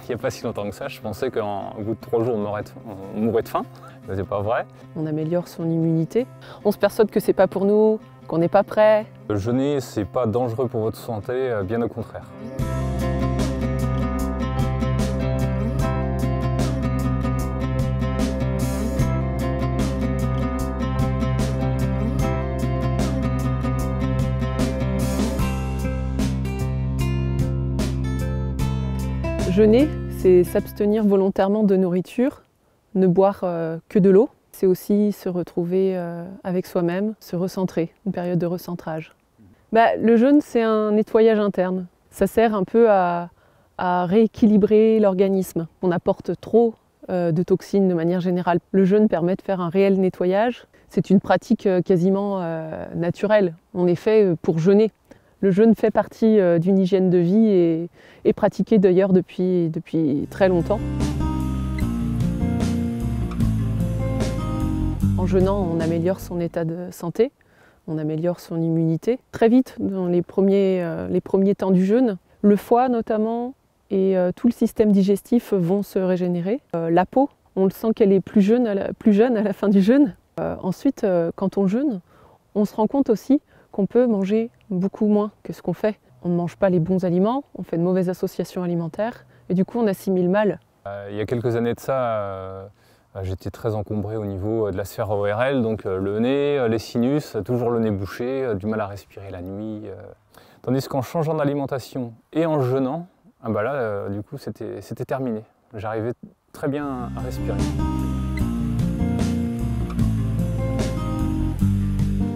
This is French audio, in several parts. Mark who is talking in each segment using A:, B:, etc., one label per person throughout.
A: il n'y a pas si longtemps que ça, je pensais qu'au bout de 3 jours, on mourrait de faim. C'est pas vrai.
B: On améliore son immunité. On se persuade que c'est pas pour nous, qu'on n'est pas prêt.
A: Jeûner, c'est pas dangereux pour votre santé, bien au contraire.
B: Jeûner, c'est s'abstenir volontairement de nourriture, ne boire que de l'eau. C'est aussi se retrouver avec soi-même, se recentrer, une période de recentrage. Le jeûne, c'est un nettoyage interne. Ça sert un peu à rééquilibrer l'organisme. On apporte trop de toxines de manière générale. Le jeûne permet de faire un réel nettoyage. C'est une pratique quasiment naturelle. On est fait pour jeûner. Le jeûne fait partie d'une hygiène de vie et est pratiqué d'ailleurs depuis très longtemps. En jeûnant, on améliore son état de santé, on améliore son immunité. Très vite, dans les premiers temps du jeûne, le foie notamment et tout le système digestif vont se régénérer. La peau, on le sent qu'elle est plus jeune à la fin du jeûne. Ensuite, quand on jeûne, on se rend compte aussi qu'on peut manger beaucoup moins que ce qu'on fait. On ne mange pas les bons aliments, on fait de mauvaises associations alimentaires et du coup on assimile mal.
A: Il y a quelques années de ça, j'étais très encombré au niveau de la sphère ORL, donc le nez, les sinus, toujours le nez bouché, du mal à respirer la nuit. Tandis qu'en changeant d'alimentation et en jeûnant, du coup c'était terminé. J'arrivais très bien à respirer.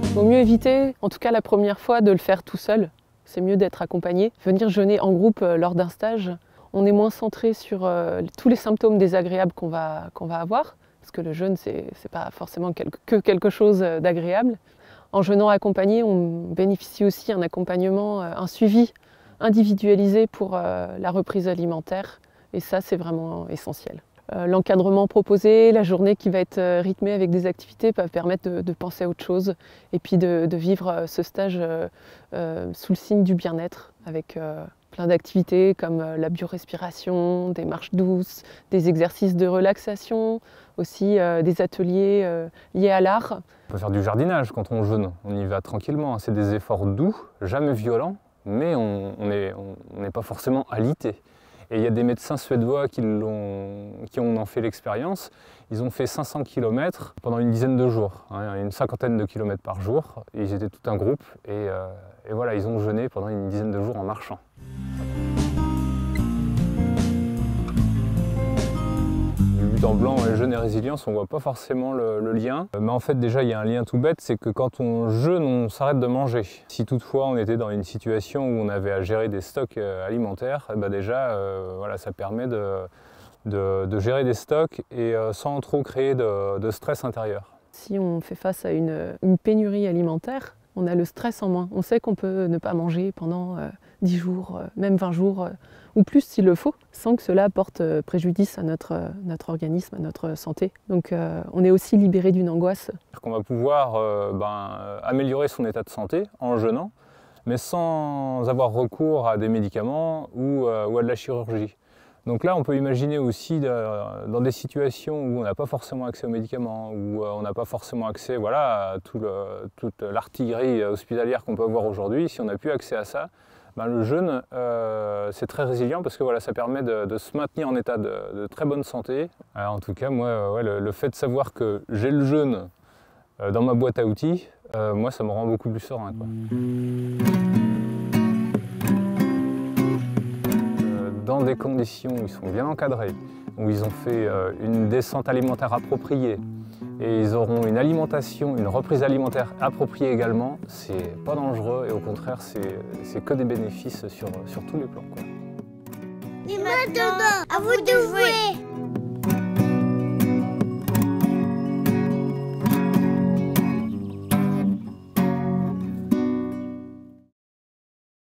B: Il vaut mieux éviter, en tout cas la première fois, de le faire tout seul. C'est mieux d'être accompagné. Venir jeûner en groupe lors d'un stage, on est moins centré sur tous les symptômes désagréables qu'on va avoir, parce que le jeûne, c'est pas forcément que quelque chose d'agréable. En jeûnant accompagné, on bénéficie aussi d'un accompagnement, un suivi individualisé pour la reprise alimentaire, et ça, c'est vraiment essentiel. L'encadrement proposé, la journée qui va être rythmée avec des activités peuvent permettre de penser à autre chose et puis de vivre ce stage sous le signe du bien-être avec plein d'activités comme la biorespiration, des marches douces, des exercices de relaxation, aussi des ateliers liés à l'art.
A: On peut faire du jardinage quand on jeûne, on y va tranquillement, c'est des efforts doux, jamais violents, mais on n'est pas forcément alité. Et il y a des médecins suédois qui en ont fait l'expérience. Ils ont fait 500 km pendant une dizaine de jours, une 50aine de kilomètres par jour. Ils étaient tout un groupe et voilà, ils ont jeûné pendant une dizaine de jours en marchant. Du but en blanc, jeûne et résilience, on ne voit pas forcément le lien. Mais en fait, déjà, il y a un lien tout bête, c'est que quand on jeûne, on s'arrête de manger. Si toutefois on était dans une situation où on avait à gérer des stocks alimentaires, déjà, voilà, ça permet de gérer des stocks et sans trop créer de stress intérieur.
B: Si on fait face à une pénurie alimentaire, on a le stress en moins. On sait qu'on peut ne pas manger pendant 10 jours, même 20 jours, ou plus s'il le faut, sans que cela porte préjudice à notre organisme, à notre santé. Donc on est aussi libéré d'une angoisse.
A: On va pouvoir améliorer son état de santé en jeûnant, mais sans avoir recours à des médicaments ou à de la chirurgie. Donc là, on peut imaginer aussi dans des situations où on n'a pas forcément accès aux médicaments, où on n'a pas forcément accès à toute l'artillerie hospitalière qu'on peut avoir aujourd'hui. Si on n'a plus accès à ça, le jeûne, c'est très résilient parce que ça permet de se maintenir en état de très bonne santé. Alors, en tout cas, moi, le fait de savoir que j'ai le jeûne dans ma boîte à outils, moi, ça me rend beaucoup plus serein, quoi. Dans des conditions où ils sont bien encadrés, où ils ont fait une descente alimentaire appropriée et ils auront une alimentation, une reprise alimentaire appropriée également, c'est pas dangereux et au contraire c'est que des bénéfices sur tous les plans, quoi.
C: Et maintenant, à vous de